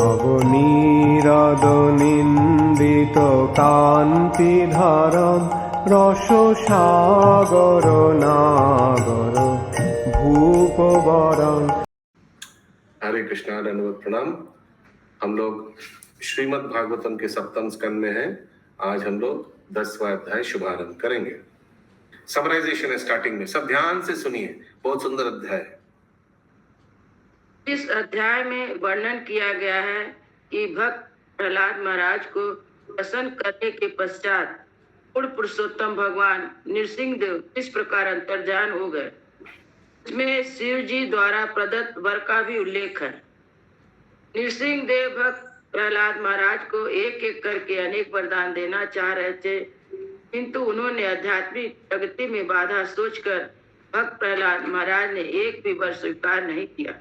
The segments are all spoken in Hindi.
নবনীরদ-নিন্দিত কান্তিধারম রসসাগর নাগর ভূপবরং। हरे कृष्णा, दंडवत प्रणाम। हम लोग श्रीमद् भागवतम के सप्तम स्कंद में हैं। आज हम लोग 10वां अध्याय शुभारंभ करेंगे। समराइजेशन है स्टार्टिंग में, सब ध्यान से सुनिए, बहुत सुंदर अध्याय है। इस अध्याय में वर्णन किया गया है कि भक्त प्रहलाद महाराज को प्रसन्न करने के पश्चात पूर्ण पुरुषोत्तम भगवान नृसिंह देव किस प्रकार अंतर्धान हो गए। इसमें शिव जी द्वारा प्रदत्त वर का भी उल्लेख है। नृसिंह देव भक्त प्रहलाद महाराज को एक एक करके अनेक वरदान देना चाह रहे थे, किंतु उन्होंने आध्यात्मिक प्रगति में बाधा सोचकर भक्त प्रहलाद महाराज ने एक भी वर स्वीकार नहीं किया,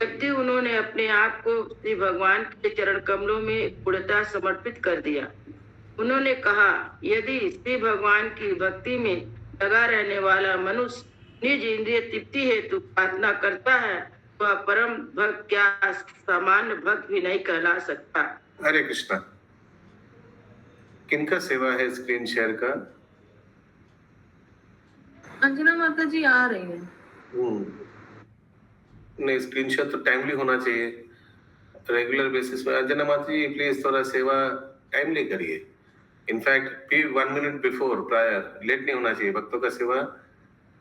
जबकि उन्होंने अपने आप को श्री भगवान के चरण कमलों में पूर्णतः समर्पित कर दिया। उन्होंने कहा, यदि श्री भगवान की भक्ति में लगा रहने वाला मनुष्य निज इंद्रिय तृप्ति हेतु प्रार्थना करता है तो वह परम भक्त क्या सामान्य भक्त भी नहीं कहला सकता। हरे कृष्णा। किनका सेवा है स्क्रीन शेयर का? अंजना माता जी आ रही है। नहीं, स्क्रीनशॉट तो टाइमली होना चाहिए, रेगुलर बेसिस में। अंजना माता जी प्लीज थोड़ा सेवा टाइमली करिए। इनफैक्ट भी 1 मिनट बिफोर प्रायर, लेट नहीं होना चाहिए। भक्तों का सेवा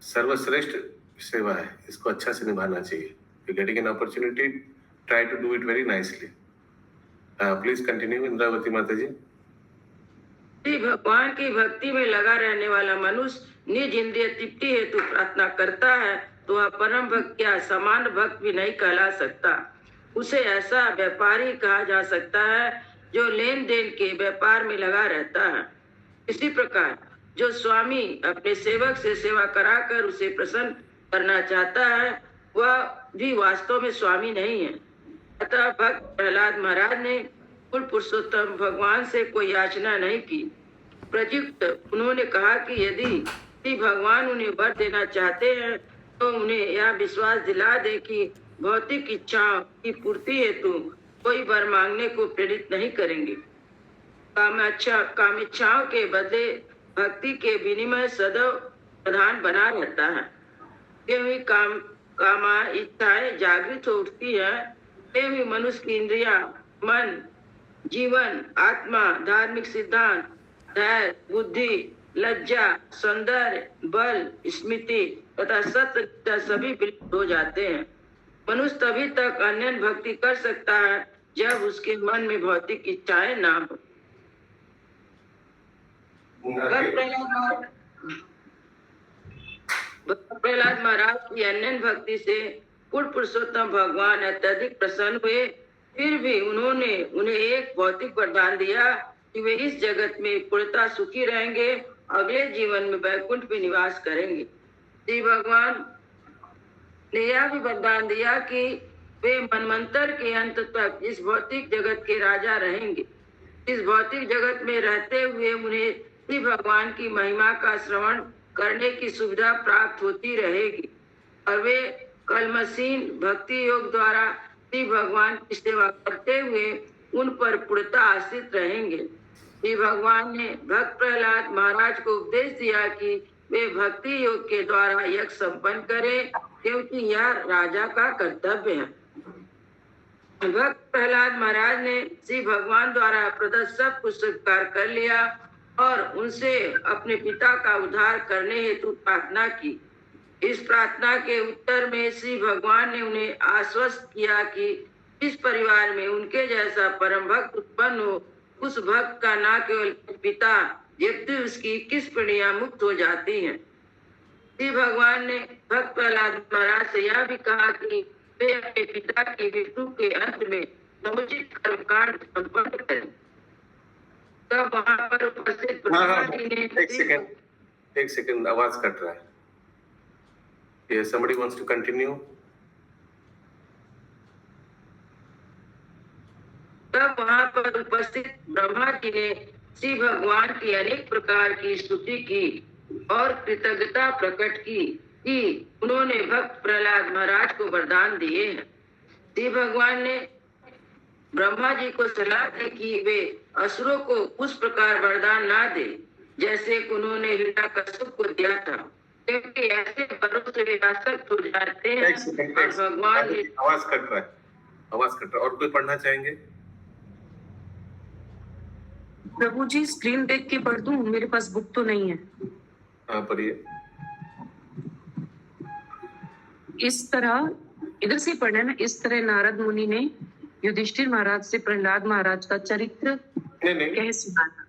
सर्वश्रेष्ठ सेवा है, इसको अच्छा से निभाना चाहिए। You getting an opportunity, try to do it very nicely. Please continue Indravati माता जी। श्री भगवान की भक्ति में लगा रहने वाला मनुष्य निज इंद्रिय तृप्ति हेतु प्रार्थना करता है तो वह परम भक्त क्या सामान्य भक्त भी नहीं कहला सकता। उसे ऐसा व्यापारी कहा जा सकता है जो लेन देन के व्यापार में लगा रहता है। इसी प्रकार जो स्वामी अपने सेवक से सेवा कराकर उसे प्रसन्न करना चाहता है वह भी वास्तव में स्वामी नहीं है। अतः भक्त प्रहलाद महाराज ने कुल पुरुषोत्तम भगवान से कोई याचना नहीं की। प्रयुक्त उन्होंने कहा कि यदि श्री भगवान उन्हें वर देना चाहते हैं तो उन्हें यह विश्वास दिला दे कि भौतिक इच्छाओं की पूर्ति हेतु कोई वर मांगने को प्रेरित नहीं करेंगे। कामेच्छाओं के बदले भक्ति के विनिमय सदैव प्रधान बना रहता है। क्योंकि कामा इच्छाएं जागृत हो उठती है, क्योंकि मनुष्य की इंद्रियां, मन, जीवन, आत्मा, धार्मिक सिद्धांत, धैर्य, बुद्धि, लज्जा, सौंदर्य, बल, स्मृति तथा सत्य सभी विलुप्त हो जाते हैं। मनुष्य तभी तक अन्य भक्ति कर सकता है जब उसके मन में भौतिक इच्छाएं ना हो। प्रहलाद महाराज की अन्य भक्ति से पूर्ण पुरुषोत्तम भगवान अत्यधिक प्रसन्न हुए। फिर भी उन्होंने उन्हें एक भौतिक वरदान दिया कि वे इस जगत में पूर्णतः सुखी रहेंगे, अगले जीवन में वैकुंठ में निवास करेंगे। श्री भगवान ने यह भी वरदान दिया कि वे मनमंत्र के अंत तक इस भौतिक जगत के राजा रहेंगे। इस भौतिक जगत में रहते हुए उन्हें श्री भगवान की महिमा का श्रवण करने की सुविधा प्राप्त होती रहेगी और वे कलमसीन भक्ति योग द्वारा श्री भगवान की सेवा करते हुए उन पर पूर्णतः आश्रित रहेंगे। श्री भगवान ने भक्त प्रहलाद महाराज को उपदेश दिया कि वे भक्ति योग के द्वारा यज्ञ संपन्न करें, क्योंकि यह राजा का कर्तव्य है। भक्त प्रहलाद महाराज ने श्री भगवान द्वारा प्रदत्त सब कुछ स्वीकार कर लिया और उनसे अपने पिता का उद्धार करने हेतु प्रार्थना की। इस प्रार्थना के उत्तर में श्री भगवान ने उन्हें आश्वस्त किया कि इस परिवार में उनके जैसा परम भक्त उत्पन्न हो, उस भक्त का न केवल पिता जबकि उसकी 21 पीढ़ियां मुक्त हो जाती हैं। श्री भगवान ने भक्त प्रहलाद महाराज से यह भी कहा कि वे अपने पिता की मृत्यु के अंत में समुचित कर्मकांड संपन्न करें। तब वहां पर उपस्थित ब्रह्मा जी ने एक सेकंड आवाज कट रहा है। Yes, somebody wants to continue? तब वहां पर उपस्थित ब्रह्मा जी ने श्री भगवान की अनेक प्रकार की स्तुति की और कृतज्ञता प्रकट की कि उन्होंने भक्त प्रहलाद महाराज को वरदान दिए हैं। श्री भगवान ने ब्रह्मा जी को सलाह दी कि वे असुरों को उस प्रकार वरदान ना दे जैसे कि उन्होंने हिरण्यकश्यप को दिया था, क्योंकि ऐसे वरों से वे आसक्त हो जाते हैं एक सेकंड, और भगवान ने आवाज कट रहा है, आवाज कट रहा है। और कोई पढ़ना चाहेंगे? प्रभु जी स्क्रीन देख के पढ़ दूं? मेरे पास बुक तो नहीं है। हाँ पढ़िए। इस तरह इधर से पढ़ना ना। इस तरह नारद मुनि ने युधिष्ठिर महाराज से प्रहलाद महाराज का चरित्र नहीं कह सुनाया।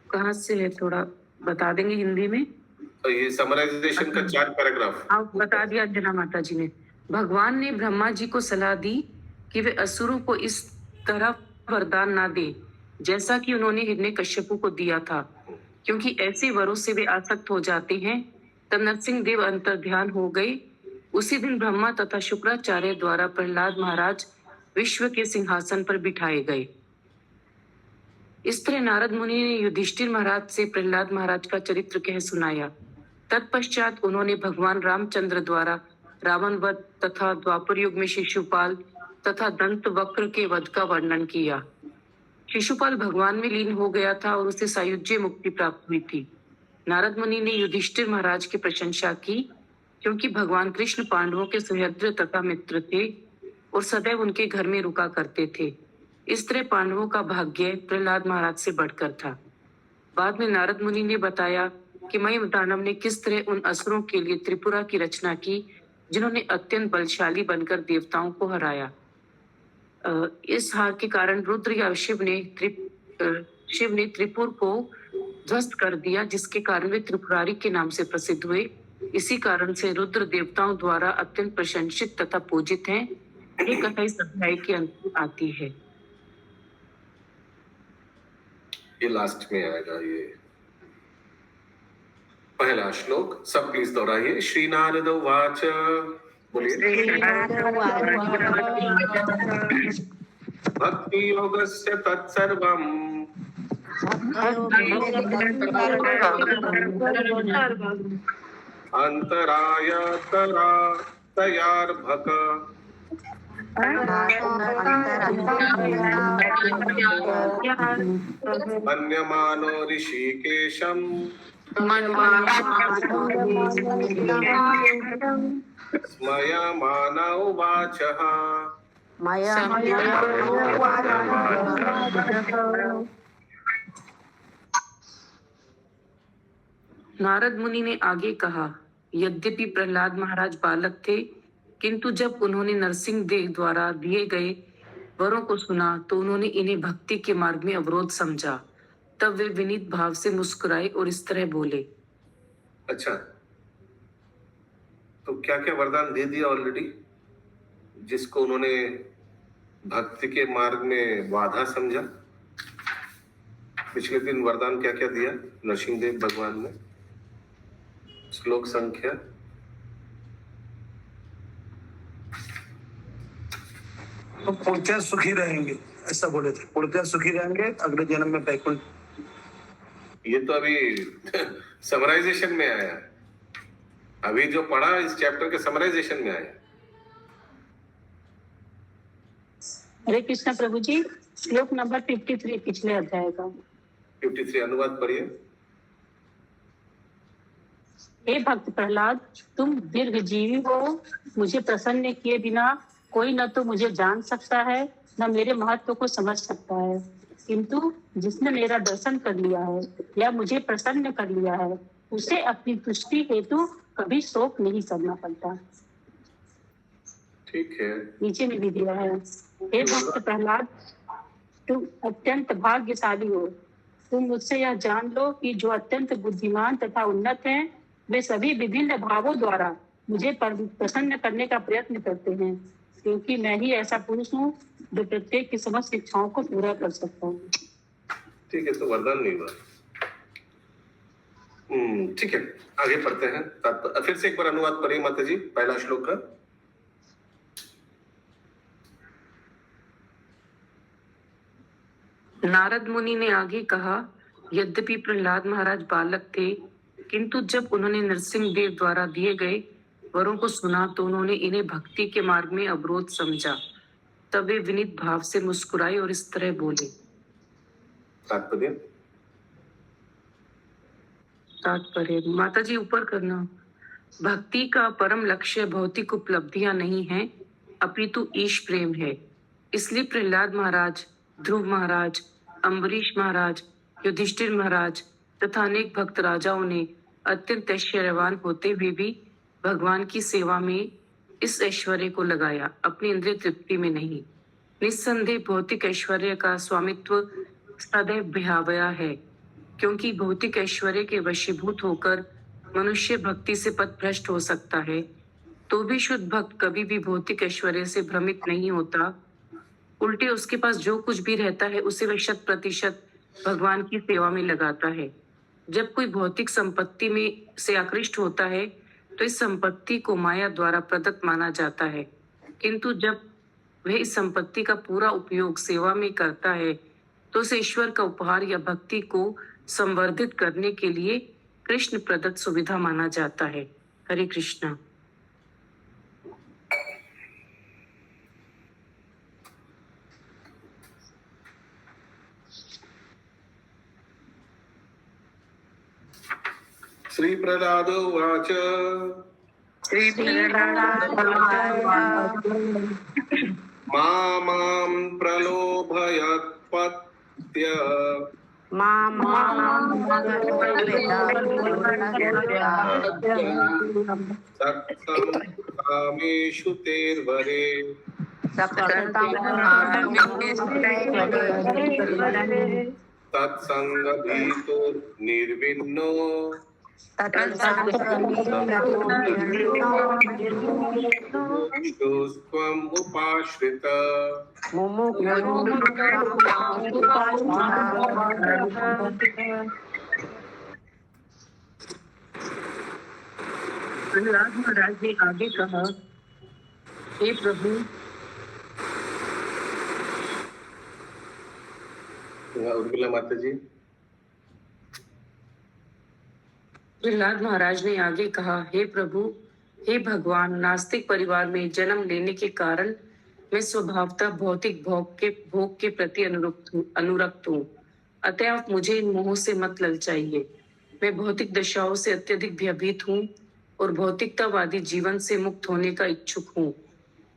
कहाँ से है, थोड़ा बता देंगे हिंदी में? तो ये समराइजेशन का 4 पैराग्राफ। आप बता दिया अंजना माता जी ने। भगवान ने ब्रह्मा जी को सलाह दी कि वे असुरों को इस तरह वरदान ना दे जैसा कि उन्होंने हिरण्यकश्यप को दिया था, क्योंकि ऐसे वरों से वे आसक्त हो जाते हैं। तब नरसिंह देव अंतर ध्यान हो गए। उसी दिन ब्रह्मा तथा शुक्राचार्य द्वारा प्रहलाद महाराज विश्व के सिंहासन पर बिठाए गए। इस तरह नारद मुनि ने युधिष्ठिर महाराज से प्रहलाद महाराज का चरित्र कह सुनाया। तत्पश्चात उन्होंने भगवान रामचंद्र द्वारा रावण वध तथा द्वापर युग में शिशुपाल तथा दंत वक्र के वध का वर्णन किया। शिशुपाल भगवान में लीन हो गया था और उसे सायुज्य मुक्ति प्राप्त हुई थी। नारद मुनि ने युधिष्ठिर महाराज की प्रशंसा की, क्योंकि भगवान कृष्ण पांडवों के सुहृद तथा मित्र थे और सदैव उनके घर में रुका करते थे। इस तरह पांडवों का भाग्य प्रहलाद महाराज से बढ़कर था। बाद में नारद मुनि ने बताया कि मयम दानव ने किस तरह उन असुरों के लिए त्रिपुरा की रचना की, जिन्होंने अत्यंत बलशाली बनकर देवताओं को हराया। इस हार के कारण रुद्र या शिव ने त्रिपुर को ध्वस्त कर दिया, जिसके कारण वे त्रिपुरारी के नाम से प्रसिद्ध हुए। इसी कारण से रुद्र देवताओं द्वारा अत्यंत प्रशंसित तथा पूजित हैं। ये कथा इस अध्याय के अंत में आती है। ये लास्ट में आएगा। ये पहला श्लोक सब प्लीज दोहराइए। श्री नारद उवाच, बोलिए। भक्ति योगस्य तत्सर्वम् अंतराय तयार्भक मन्यमानो ऋषिकेशम् स्मयमान उवाचः। नारद मुनि ने आगे कहा, यद्यपि प्रहलाद महाराज बालक थे, किंतु जब उन्होंने नरसिंह देव द्वारा दिए गए वरों को सुना तो उन्होंने इन्हें भक्ति के मार्ग में अवरोध समझा। तब वे विनीत भाव से मुस्कुराए और इस तरह बोले। अच्छा, तो क्या क्या वरदान दे दिया ऑलरेडी, जिसको उन्होंने भक्ति के मार्ग में बाधा समझा? पिछले दिन वरदान क्या क्या दिया नरसिंहदेव भगवान ने? श्लोक संख्या तो पूर्णतः सुखी रहेंगे, ऐसा बोले थे। पूर्णतः सुखी रहेंगे, अगले जन्म में बैकुंठ। ये तो अभी समराइजेशन में आया, अभी जो पढ़ा इस चैप्टर के समराइजेशन में आया। हरे कृष्णा प्रभु जी, श्लोक नंबर 53 पिछले अध्याय का। 53 अनुवाद पढ़िए। हे भक्त प्रहलाद, तुम दीर्घजीवी हो। मुझे प्रसन्न किए बिना कोई न तो मुझे जान सकता है न मेरे महत्व को समझ सकता है, किंतु जिसने मेरा दर्शन कर लिया है या मुझे प्रसन्न कर लिया है, उसे अपनी तुष्टि हेतु कभी शोक नहीं करना पड़ता। ठीक है, नीचे में भी दिया है। हे भक्त प्रहलाद, तुम अत्यंत भाग्यशाली हो। तुम मुझसे यह जान लो कि जो अत्यंत बुद्धिमान तथा उन्नत हैं, वे सभी विभिन्न भावों द्वारा मुझे प्रसन्न करने का प्रयत्न करते हैं, क्योंकि मैं ही ऐसा पुरुष हूँ जो प्रत्येक की समस्त इच्छाओं को पूरा कर सकता हूँ। ठीक है, तो वरदान नहीं हुआ। ठीक है, आगे पढ़ते हैं। फिर से एक बार अनुवाद पढ़िए माता जी, पहला श्लोक का। नारद मुनि ने आगे कहा, यद्यपि प्रहलाद महाराज बालक थे, किंतु जब उन्होंने नरसिंह देव द्वारा दिए गए वरों को सुना तो उन्होंने इन्हें भक्ति के मार्ग में अवरोध समझा। तब वे विनीत भाव से मुस्कुराए और इस तरह बोले। तात्पर्य माता जी ऊपर करना। भक्ति का परम लक्ष्य भौतिक उपलब्धियां नहीं है, अपितु ईश प्रेम है। इसलिए प्रहलाद महाराज, ध्रुव महाराज, अम्बरीश महाराज, युधिष्ठिर महाराज तथा अनेक भक्त राजाओं ने अत्यंत ऐश्वर्यवान होते हुए भी भगवान की सेवा में इस ऐश्वर्य को लगाया, अपनी इंद्रिय तृप्ति में नहीं। निस्संदेह भौतिक ऐश्वर्य का स्वामित्व सदैव भयावह है, क्योंकि भौतिक ऐश्वर्य के वशीभूत होकर मनुष्य भक्ति से पथ भ्रष्ट हो सकता है। तो भी शुद्ध भक्त कभी भी भौतिक ऐश्वर्य से भ्रमित नहीं होता, उल्टे उसके पास जो कुछ भी रहता है उसे वह 100% भगवान की सेवा में लगाता है। जब कोई भौतिक संपत्ति में से आकृष्ट होता है तो इस संपत्ति को माया द्वारा प्रदत्त माना जाता है, किंतु जब वह इस संपत्ति का पूरा उपयोग सेवा में करता है तो उसे ईश्वर का उपहार या भक्ति को संवर्धित करने के लिए कृष्ण प्रदत्त सुविधा माना जाता है। हरे कृष्णा। श्री प्रहलाद उवाच। मां प्रलोभयत्पत्य सक्तं कामेषु तेर्वरे तत्संगभीतो निर्विन्नो मुमुक्षुस्त्वम् उपाश्रित। प्रहलाद महाराज ने आगे कहा, हे प्रभु, उर्मिला माता जी। प्रहलाद महाराज ने आगे कहा, हे प्रभु, हे भगवान, नास्तिक परिवार में जन्म लेने के कारण मैं स्वभावतः भौतिक भोग के प्रति अनुरक्त हूँ। अतः आप मुझे इन मोहों से मत ललचाइए। मैं भौतिक दशाओं से अत्यधिक भयभीत हूँ और भौतिकतावादी जीवन से मुक्त होने का इच्छुक हूँ।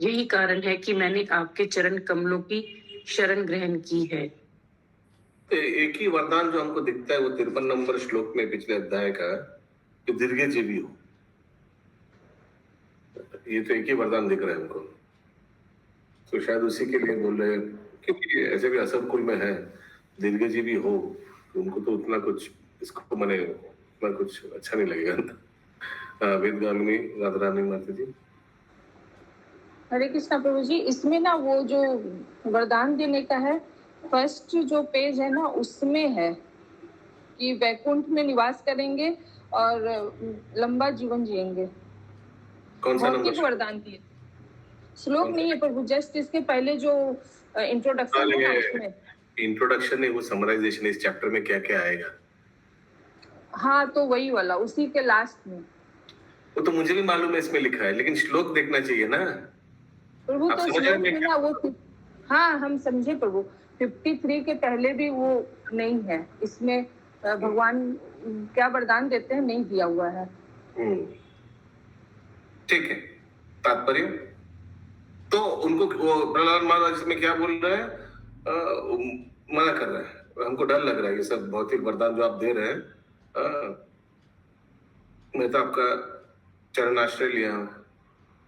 यही कारण है कि मैंने आपके चरण कमलों की शरण ग्रहण की है। एक ही वरदान जो हमको दिखता है वो 53 नंबर श्लोक में पिछले अध्याय का, कि दीर्घजीवी हो। ये तो एक ही वरदान दिख रहा है हमको, तो शायद उसी के लिए बोल रहे हैं, क्योंकि ऐसे भी असर कुल में है, दीर्घजीवी हो, उनको तो उतना कुछ इसको मने उतना कुछ अच्छा नहीं लगेगा। वेदगामिनी राधा रानी माता जी। हरे कृष्णा प्रभु जी। इसमें ना वो जो वरदान देने का है, फर्स्ट जो पेज है ना, उसमें है कि वैकुंठ में निवास करेंगे और लंबा जीवन जिएंगे। कौन सा नंबर? वरदान दिए श्लोक नहीं है प्रभु, जस्ट इसके पहले जो इंट्रोडक्शन है ना, उसमें इंट्रोडक्शन है, वो समराइजेशन इस चैप्टर में क्या क्या आएगा। हाँ, तो वही वाला उसी के लास्ट में। वो तो मुझे भी मालूम है इसमें लिखा है, लेकिन श्लोक देखना चाहिए ना प्रभु। आप तो समझ श्लोक रहे में ना वो, हाँ हम समझे प्रभु, 53 के पहले भी वो नहीं है इसमें। भगवान क्या वरदान देते हैं नहीं दिया हुआ है। ठीक है। तात्पर्य तो उनको वो प्रहलाद महाराज इसमें क्या बोल रहा है, मना कर रहा है, हमको डर लग रहा है ये सब भौतिक वरदान जो आप दे रहे हैं। मैं तो आपका चरण आश्रय लिया हूं,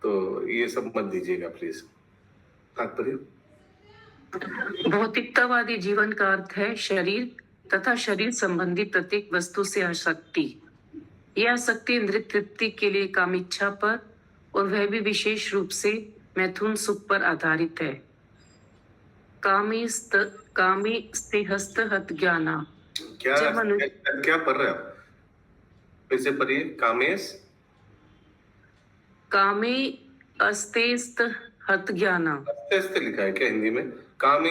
तो ये सब मत दीजिएगा प्लीज। तात्पर्य भौतिकतावादी जीवन का अर्थ है शरीर तथा शरीर संबंधी प्रत्येक वस्तु से आसक्ति। यह आसक्ति इंद्रिय तृप्ति के लिए कामिच्छा पर, और वह भी विशेष रूप से मैथुन सुख पर आधारित है। कामी स्तेहस्त हत ज्ञाना। क्या पढ़ रहे आप? फिर से पढ़िए। कामे अस्तेस्त हत ज्ञाना। अस्तेस्त लिखा है क्या हिंदी में? ज्ञान।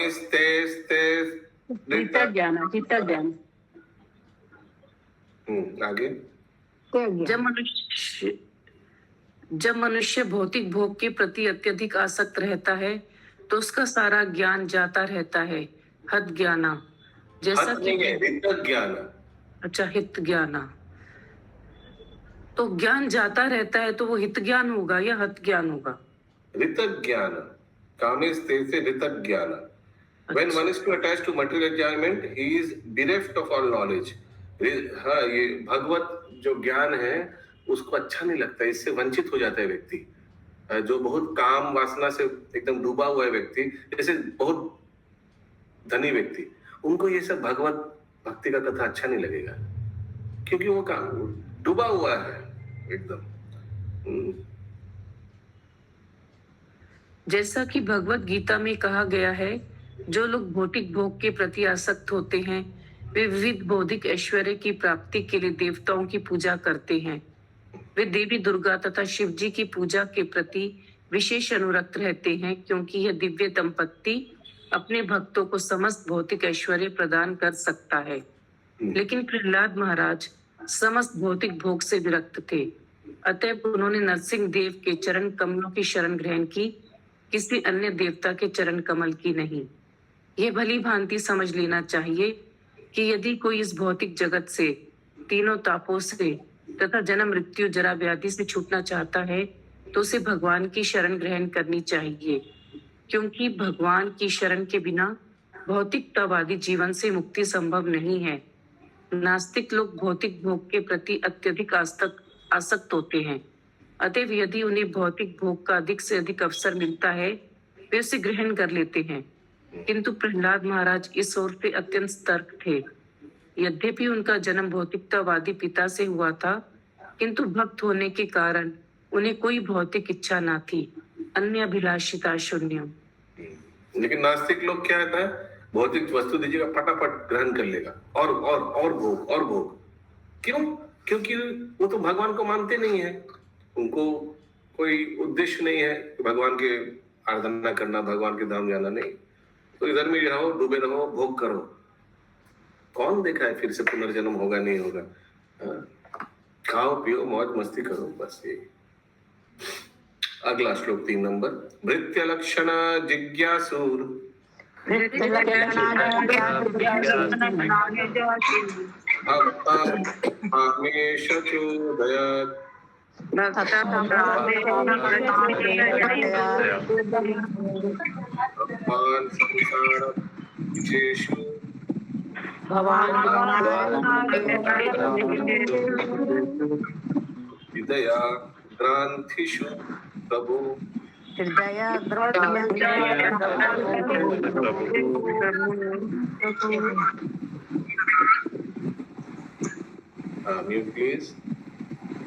आगे। जब मनुष्य जब मनुष्य भौतिक भोग के प्रति अत्यधिक आसक्त रहता है तो उसका सारा ज्ञान जाता रहता है, हत ज्ञाना। जैसा हत नहीं है, कि हित ज्ञान। अच्छा, हित ज्ञाना। तो ज्ञान जाता रहता है तो वो हित ज्ञान होगा या हत ज्ञान होगा? ऋत ज्ञान, कामेश से ऋत ज्ञान। When one is too attached to material enjoyment, he is bereft of all knowledge. हाँ, ये भगवत जो ज्ञान है उसको अच्छा नहीं लगता, इससे वंचित हो जाता है व्यक्ति। जो बहुत काम वासना से एकदम डूबा हुआ है व्यक्ति, जैसे बहुत धनी व्यक्ति, उनको ये सब भगवत भक्ति का कथा अच्छा नहीं लगेगा, क्योंकि वो काम डूबा हुआ है एकदम। जैसा कि भगवत गीता में कहा गया है, जो लोग भौतिक भोग के प्रति आसक्त होते हैं वे विविध बौद्धिक ऐश्वर्य की प्राप्ति के लिए देवताओं की पूजा करते हैं। वे देवी दुर्गा तथा शिव जी की पूजा के प्रति विशेष अनुरक्त रहते हैं, क्योंकि यह दिव्य दंपत्ति अपने भक्तों को समस्त भौतिक ऐश्वर्य प्रदान कर सकता है। लेकिन प्रहलाद महाराज समस्त भौतिक भोग से विरक्त थे, अतः उन्होंने नरसिंह देव के चरण कमलों की शरण ग्रहण की, किसी अन्य देवता के चरण कमल की नहीं। यह भली भांति समझ लेना चाहिए कि यदि कोई इस भौतिक जगत से, तीनों तापों से तथा जन्म मृत्यु जरा व्याधि से छूटना चाहता है तो उसे भगवान की शरण ग्रहण करनी चाहिए, क्योंकि भगवान की शरण के बिना भौतिकतावादी जीवन से मुक्ति संभव नहीं है। नास्तिक लोग भौतिक भोग के प्रति अत्यधिक आसक्त होते हैं, अतएव यदि उन्हें भौतिक भोग का अधिक से अधिक अवसर मिलता है वे उसे ग्रहण कर लेते हैं। किंतु प्रहलाद महाराज इस ओर से अत्यंत सतर्क थे। यद्यपि उनका जन्म भौतिकतावादी पिता से हुआ था, किंतु भक्त होने के कारण उन्हें कोई भौतिक इच्छा न थी, अन्य अभिलाषिता शून्य। लेकिन नास्तिक लोग क्या रहता है, भौतिक वस्तु दीजिएगा फटाफट ग्रहण कर लेगा, और भोग। क्यों? क्योंकि वो तो भगवान को मानते नहीं है, उनको कोई उद्देश्य नहीं है भगवान के आराधना करना, भगवान के धाम जाना, नहीं। तो इधर में रहो, डूबे रहो, भोग करो। कौन देखा है फिर से पुनर्जन्म होगा नहीं होगा? खाओ पियो मौज मस्ती करो, बस ये। अगला श्लोक 3 नंबर। भृत्य लक्षण जिज्ञासुर भगवान संसार विशेषु हृदया ग्रंथिषु प्रभु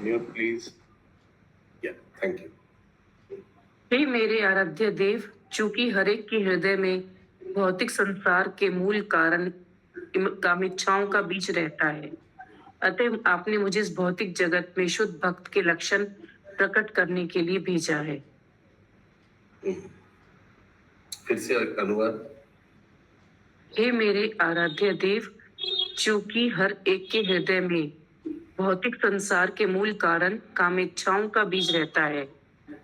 म्यूट प्लीज। या थैंक यू। हे मेरे आराध्य देव, चूंकि हरेक के हृदय में भौतिक संसार के मूल कारण कामेच्छाओं का बीज रहता है, अतः आपने मुझे इस भौतिक जगत में शुद्ध भक्त के लक्षण प्रकट करने के लिए भेजा है। फिर से अनुवाद। हे मेरे आराध्य देव, चूंकि हर एक के हृदय में भौतिक संसार के मूल कारण कामेच्छाओं का बीज रहता है,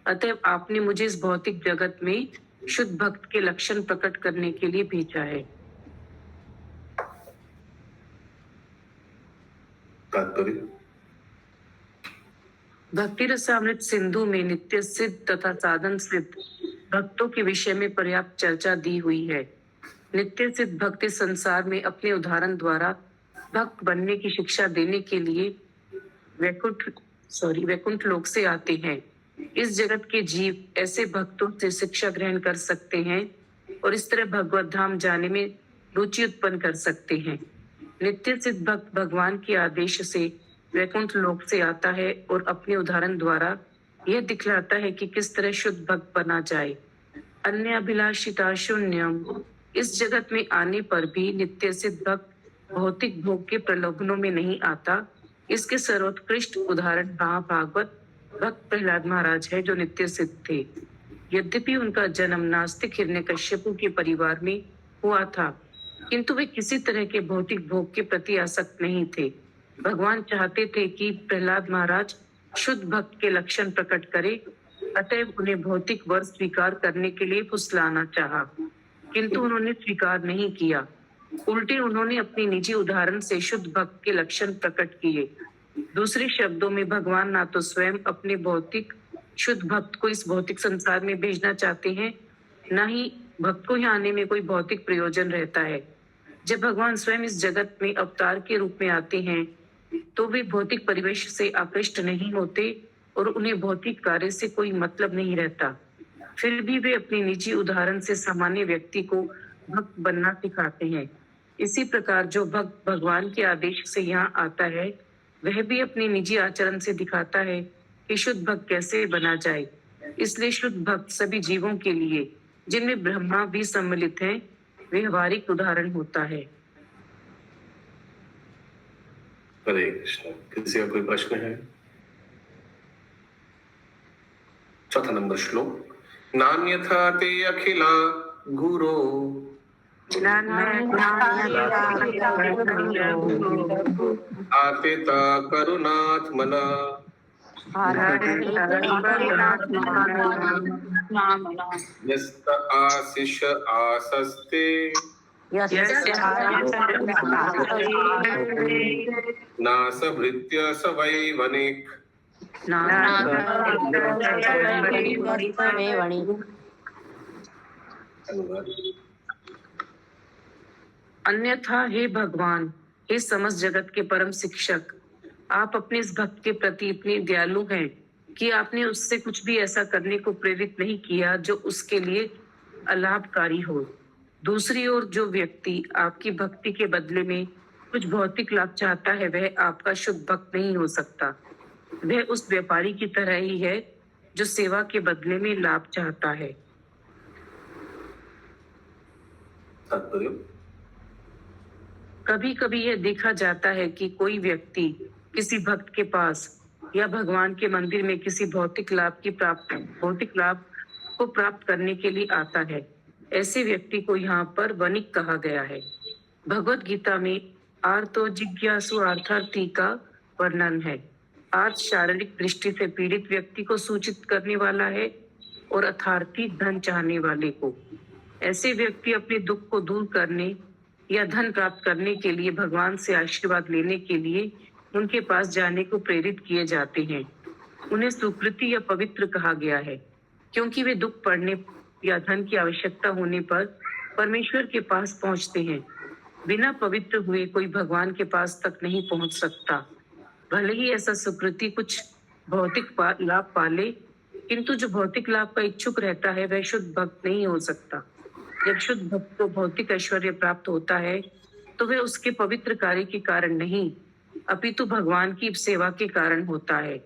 अतः आपने मुझे इस भौतिक जगत में शुद्ध भक्त के लक्षण प्रकट करने के लिए भेजा है। तात्पर्य। भक्ति रसामृत सिंधु में नित्य सिद्ध तथा साधन सिद्ध भक्तों के विषय में पर्याप्त चर्चा दी हुई है। नित्य सिद्ध भक्त इस संसार में अपने उदाहरण द्वारा भक्त बनने की शिक्षा देने के लिए वैकुंठ लोक से आते हैं। इस जगत के जीव ऐसे भक्तों से शिक्षा ग्रहण कर सकते हैं और इस तरह भगवत धाम जाने में रुचि उत्पन्न कर सकते हैं। नित्य सिद्ध भक्त भगवान के आदेश से वैकुंठ लोक से आता है और अपने उदाहरण द्वारा यह दिखलाता है कि किस तरह शुद्ध भक्त बना जाए। अन्य अभिलाषिता शून्यम। इस जगत में आने पर भी नित्य सिद्ध भक्त भौतिक भोग के प्रलोभनों में नहीं आता। इसके सर्वोत्कृष्ट उदाहरण महाभागवत भक्त प्रहलाद महाराज है, जो नित्य सिद्ध थे। यद्यपि उनका जन्म नास्तिक हिरण्यकश्यपु के परिवार में हुआ था, किंतु वे किसी तरह के भौतिक भोग के प्रति आसक्त नहीं थे। भगवान चाहते थे कि प्रहलाद महाराज शुद्ध भक्त के लक्षण प्रकट करे, अतएव उन्हें भौतिक वर स्वीकार करने के लिए फुसलाना चाहा, किंतु उन्होंने स्वीकार नहीं किया। उल्टे उन्होंने अपनी निजी उदाहरण से शुद्ध भक्त के लक्षण प्रकट किए। दूसरे शब्दों में भगवान ना तो स्वयं अपने भौतिक शुद्ध भक्त को इस भौतिक संसार में भेजना चाहते हैं, न ही भक्त को यहाँ आने में कोई भौतिक प्रयोजन रहता है। जब भगवान स्वयं इस जगत में अवतार के रूप में आते हैं तो वे भौतिक परिवेश से आकृष्ट नहीं होते और उन्हें भौतिक कार्य से कोई मतलब नहीं रहता। फिर भी वे अपनी निजी उदाहरण से सामान्य व्यक्ति को भक्त बनना सिखाते हैं। इसी प्रकार जो भक्त भगवान के आदेश से यहाँ आता है वह भी अपने निजी आचरण से दिखाता है कि शुद्ध भक्त कैसे बना जाए। इसलिए शुद्ध भक्त सभी जीवों के लिए, जिनमें ब्रह्मा भी सम्मिलित हैं, व्यवहारिक उदाहरण होता है। हरे कृष्ण। किसी का कोई प्रश्न है? चौथा नंबर श्लोक। नान्यथा ते अखिला गुरो आतेता करुणात्मना यस्त आशिष आसस्ते नासभृत्य स वै वनिक्। अन्यथा हे भगवान, हे समस्त जगत के परम शिक्षक, आप अपने इस भक्त के प्रति इतने दयालु हैं कि आपने उससे कुछ भी ऐसा करने को प्रेरित नहीं किया जो उसके लिए अलाभकारी हो। दूसरी ओर जो व्यक्ति आपकी भक्ति के बदले में कुछ भौतिक लाभ चाहता है वह आपका शुद्ध भक्त नहीं हो सकता। वह उस व्यापारी की तरह ही है जो सेवा के बदले में लाभ चाहता है। कभी कभी यह देखा जाता है कि कोई व्यक्ति किसी भक्त के पास या भगवान के मंदिर में किसी भौतिक लाभ को प्राप्त करने के लिए आता है। ऐसे व्यक्ति को यहाँ पर वनिक कहा गया है। भगवत गीता में आर्तो जिज्ञासु अर्थार्थी का वर्णन है। अर्थ शारीरिक दृष्टि से पीड़ित व्यक्ति को सूचित करने वाला है और अर्थार्थी धन चाहने वाले को। ऐसे व्यक्ति अपने दुख को दूर करने या धन प्राप्त करने के लिए भगवान से आशीर्वाद लेने के लिए उनके पास जाने को प्रेरित किए जाते हैं। उन्हें सुकृति या पवित्र कहा गया है क्योंकि वे दुख पड़ने या धन की आवश्यकता होने पर परमेश्वर के पास पहुंचते हैं। बिना पवित्र हुए कोई भगवान के पास तक नहीं पहुंच सकता। भले ही ऐसा सुकृति कुछ भौतिक लाभ पाले, किंतु जो भौतिक लाभ का इच्छुक रहता है वह शुद्ध भक्त नहीं हो सकता। जब शुद्ध भक्त को भौतिक ऐश्वर्य प्राप्त होता है तो वह उसके पवित्र कार्य के कारण नहीं अपितु भगवान की सेवा के कारण होता है।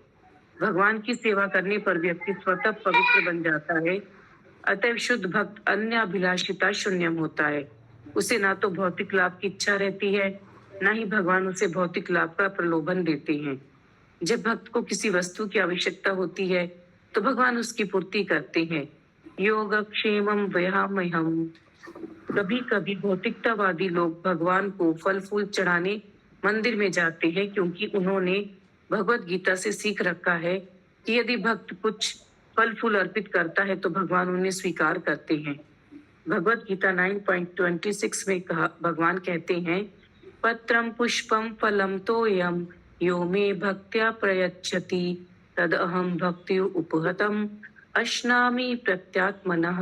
भगवान की सेवा करने पर व्यक्ति स्वतः पवित्र बन जाता है। अतः शुद्ध भक्त अन्य अभिलाषिता शून्यम होता है। उसे ना तो भौतिक लाभ की इच्छा रहती है, ना ही भगवान उसे भौतिक लाभ का प्रलोभन देते हैं। जब भक्त को किसी वस्तु की आवश्यकता होती है तो भगवान उसकी पूर्ति करते हैं। योगक्षेमं वयामहम्। कभी कभी भौतिकतावादी लोग भगवान को फल फूल चढ़ाने मंदिर में जाते हैं क्योंकि उन्होंने भगवत गीता से सीख रखा है कि यदि भक्त कुछ फल फूल अर्पित करता है तो भगवान उन्हें स्वीकार करते हैं। भगवत गीता 9.26 में भगवान कहते हैं, पत्रम पुष्पम फलम तोयम यो मे भक्त्या प्रयच्छति तद अहम भक्ति उपहतम अश्नामि प्रत्यात्मनः।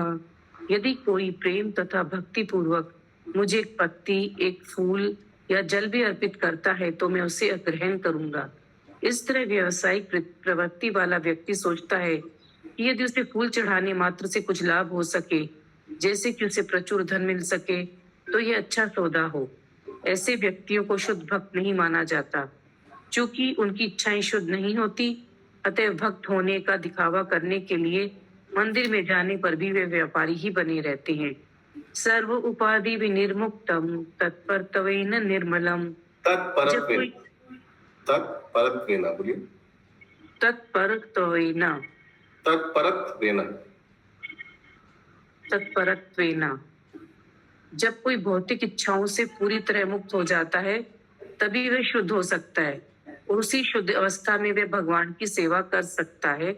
यदि कोई प्रेम तथा भक्ति पूर्वक मुझे एक पत्ती, एक फूल या जल भी अर्पित करता है तो मैं उसे ग्रहण करूंगा। इस तरह व्यवसायिक प्रवृत्ति वाला व्यक्ति सोचता है कि यदि उसे फूल चढ़ाने मात्र से कुछ लाभ हो सके, जैसे कि उसे प्रचुर धन मिल सके, तो यह अच्छा सौदा हो। ऐसे व्यक्तियों को शुद्ध भक्त नहीं माना जाता। चूंकि उनकी इच्छाएं शुद्ध नहीं होती, अतः भक्त होने का दिखावा करने के लिए मंदिर में जाने पर भी वे व्यापारी ही बने रहते हैं। सर्व उपाधि विनिर्मुक्तम तत्परत्वेन निर्मलम। तत्परत्वेन। जब कोई भौतिक इच्छाओं से पूरी तरह मुक्त हो जाता है तभी वह शुद्ध हो सकता है। और उसी शुद्ध अवस्था में वे भगवान की सेवा कर सकता है।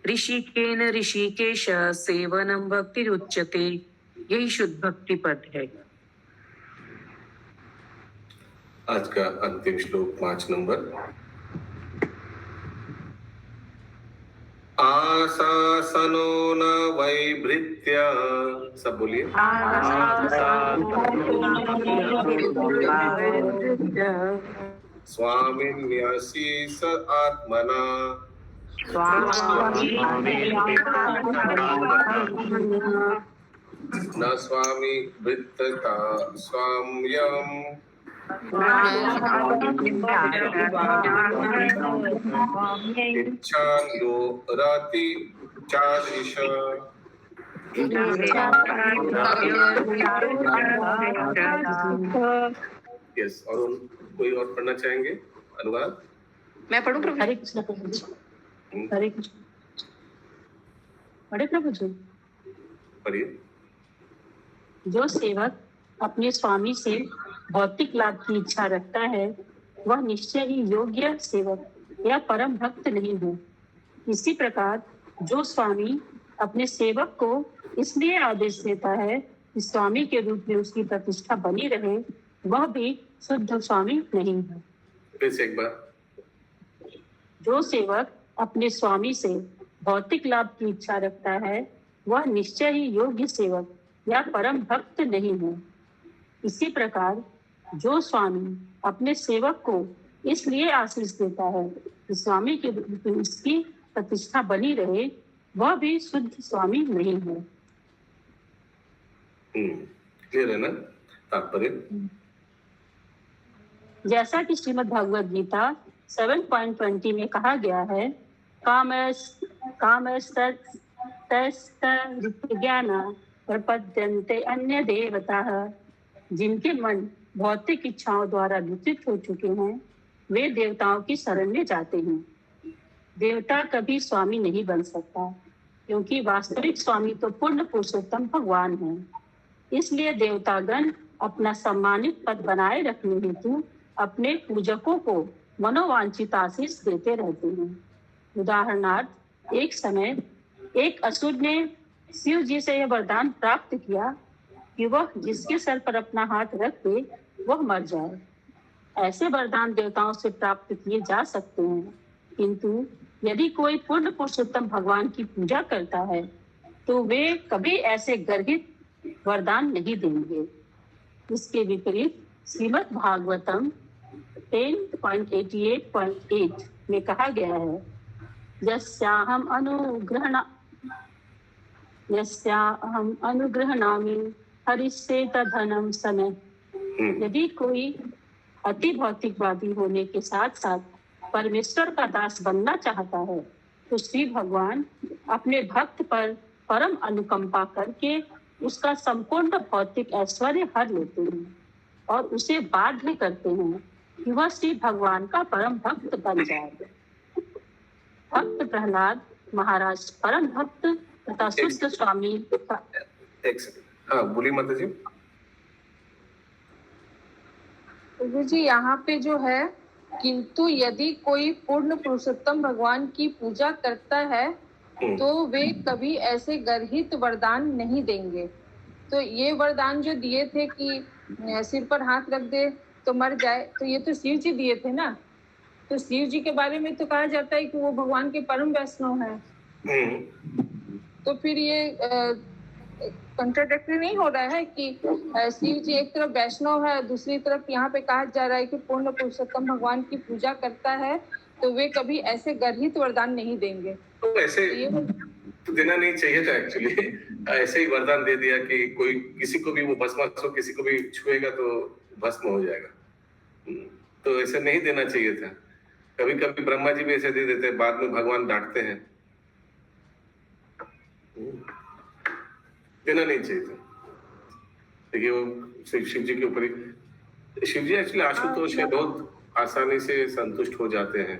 ऋषिकेन ऋषिकेश सेवनम भक्ति उच्यते, यही शुद्ध भक्ति पद है। आज का अंतिम श्लोक 5 नंबर। आशासनो न वैभृत्य, सब बोलिए। स्वामिन्यसि स आत्मना, न स्वामी वृत्तता स्वाम्यम्, इच्छान्यो राति चादृश। यस, और कोई और पढ़ना चाहेंगे? अनुवाद मैं पढ़ूं प्रभु? हरे कृष्ण प्रभु जी। हरे कृष्ण। पढ़े प्रभु जी? पढ़िए। जो सेवक अपने स्वामी से भौतिक लाभ की इच्छा रखता है, वह निश्चय ही योग्य सेवक या परम भक्त नहीं है। इसी प्रकार जो स्वामी अपने सेवक को इसलिए आदेश देता है कि स्वामी के रूप में उसकी प्रतिष्ठा बनी रहे, वह भी शुद्ध स्वामी नहीं है। फिर से एक बार। जो सेवक अपने स्वामी से भौतिक लाभ की इच्छा रखता है, वह निश्चय ही योग्य सेवक या परम भक्त नहीं है। इसी प्रकार जो स्वामी अपने सेवक को इसलिए आशीष देता है कि स्वामी के रूप में उसकी प्रतिष्ठा बनी रहे, वह भी शुद्ध स्वामी नहीं है। क्लियर है ना तात्पर्य? जैसा कि श्रीमद् भगवद गीता 7.20 में कहा गया है, ज्ञान प्रपद्यन्ते अन्य देवताः, जिनके मन भौतिक इच्छाओं द्वारा दूषित हो चुके हैं, वे देवताओं की शरण में जाते हैं। देवता कभी स्वामी नहीं बन सकता, क्योंकि वास्तविक स्वामी तो पूर्ण पुरुषोत्तम भगवान है। इसलिए देवतागण अपना सम्मानित पद बनाए रखने हेतु अपने पूजकों को मनोवांछित आशीष देते रहते हैं। उदाहरणार्थ, एक समय एक असुर ने शिव जी से यह वरदान प्राप्त किया कि वह जिसके सर पर अपना हाथ रख दे वह मर जाए। ऐसे वरदान देवताओं से प्राप्त किए जा सकते हैं, किंतु यदि कोई पूर्ण पुरुषोत्तम भगवान की पूजा करता है तो वे कभी ऐसे गर्हित वरदान नहीं देंगे। इसके विपरीत श्रीमद् भागवतम 10.88.8 में कहा गया है, यस्याहम अनुग्रहणामि हरिष्ये तद्धनम समय। यदि कोई अति भौतिकवादी होने के साथ साथ परमेश्वर का दास बनना चाहता है, तो श्री भगवान अपने भक्त पर परम अनुकंपा करके उसका संपूर्ण भौतिक ऐश्वर्य हर लेते हैं और उसे बाध्य करते हैं कि वह श्री भगवान का परम भक्त बन जाए। भक्त प्रहलाद महाराज परम भक्त तथा शुद्ध स्वामी का। एक सेकंड। हाँ बोलिए माता जी। प्रभु जी, यहाँ पे जो है, किंतु यदि कोई पूर्ण पुरुषोत्तम भगवान की पूजा करता है तो वे कभी ऐसे गर्हित वरदान नहीं देंगे। तो ये वरदान जो दिए थे कि सिर पर हाथ रख दे तो मर जाए, तो ये तो शिव जी दिए थे ना। तो शिव जी के बारे में तो कहा जाता है कि वो भगवान के परम वैष्णव हैं। तो फिर ये कंट्राडिक्टरी नहीं हो रहा है कि शिव जी एक तरफ वैष्णव है, दूसरी तरफ यहाँ पे कहा जा रहा है कि पूर्ण पुरुषोत्तम भगवान की पूजा करता है तो वे कभी ऐसे गर्हित वरदान नहीं देंगे। तो ऐसे तो देना नहीं चाहिए था एक्चुअली। ऐसे ही वरदान दे दिया कि कोई किसी को भी वो भस्मासुर किसी को भी छुएगा तो भस्म हो जाएगा। तो ऐसे नहीं देना चाहिए था। कभी कभी ब्रह्मा जी भी ऐसे दे देते हैं, बाद में भगवान डांटते हैं। देना नहीं चाहिए था। देखिए वो शिव जी के ऊपर ही, शिव जी एक्चुअली आशुतोष है, बहुत आसानी से संतुष्ट हो जाते हैं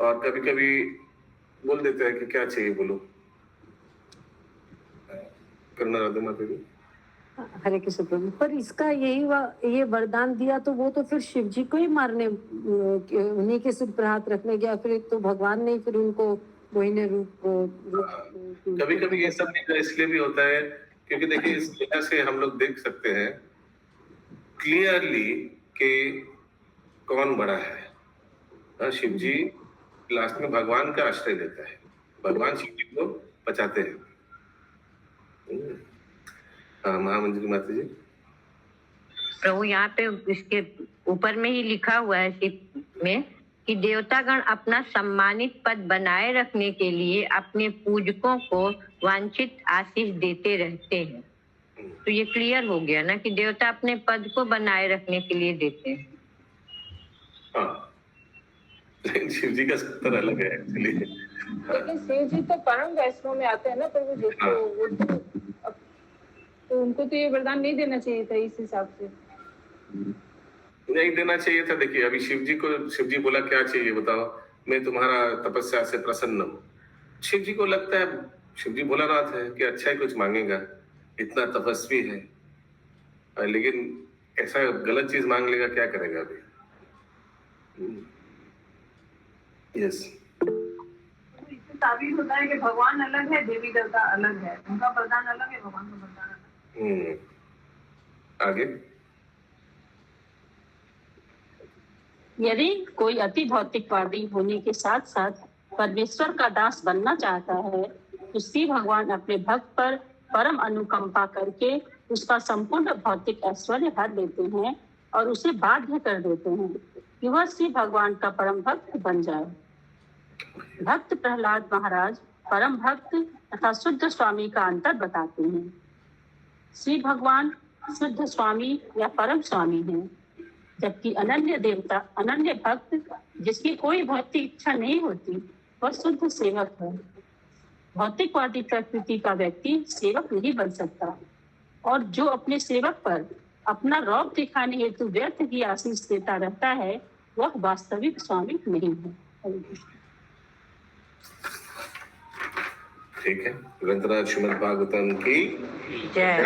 और कभी कभी बोल देते हैं कि क्या चाहिए बोलो। करना राधे माता जी। हरे कृष्ण प्रभु। पर इसका ये वरदान दिया तो वो तो फिर शिव जी को ही मारने उन्हीं के सिर पर हाथ रखने गया, फिर तो भगवान ने फिर उनको मोहिनी रूप कभी कभी ये सब लीला इसलिए भी होता है क्योंकि देखिए इस लीला से हम लोग देख सकते हैं क्लियरली कि कौन बड़ा है। शिव जी लास्ट में भगवान का आश्रय देता है, भगवान शिव जी को बचाते हैं। महामंजरी माता जी। प्रभु यहाँ पे इसके ऊपर में ही लिखा हुआ है शिव में कि देवतागण अपना सम्मानित पद बनाए रखने के लिए अपने पूजकों को वांछित आशीष देते रहते हैं। तो ये क्लियर हो गया ना कि देवता अपने पद को बनाए रखने के लिए देते हैं। हाँ, लेकिन शिव जी का स्तर अलग है एक्चुअली। लेकिन शिव जी तो परम वैष्णव में आते हैं ना प्रभु जी, तो उनको तो ये वरदान नहीं देना चाहिए था इस हिसाब से। नहीं देना चाहिए था। देखिए अभी शिव जी बोला क्या चाहिए बताओ, मैं तुम्हारा तपस्या से प्रसन्न हूँ। शिव जी को लगता है, शिव जी भोलानाथ है कि अच्छा ही कुछ मांगेगा, इतना तपस्वी है, लेकिन ऐसा गलत चीज मांग लेगा, क्या करेगा अभी। यस, ताबीर होता है कि भगवान अलग है, देवी देवता अलग है, उनका वरदान अलग है, भगवान का वरदान अलग। आगे। यदि कोई अति भौतिकवादी होने के साथ साथ परमेश्वर का दास बनना चाहता है तो शिव भगवान अपने भक्त पर परम अनुकंपा करके उसका संपूर्ण भौतिक ऐश्वर्य हर लेते हैं और उसे बाध्य कर देते हैं कि वह शिव भगवान का परम भक्त बन जाए। भक्त प्रहलाद महाराज परम भक्त तथा शुद्ध स्वामी का अंतर बताते हैं। शिव भगवान शुद्ध स्वामी या परम स्वामी हैं, जबकि अनन्य देवता, अनन्य भक्त जिसकी कोई भौतिक इच्छा नहीं होती, वह शुद्ध सेवक है। भौतिकवादी प्रकृति का व्यक्ति सेवक नहीं बन सकता, और जो अपने सेवक पर अपना रौब दिखाने हेतु व्यर्थ की आशीष देता रहता है, वह वास्तविक स्वामी नहीं है। ठीक है, ग्रंथराज श्रीमद् भागवतम की जय।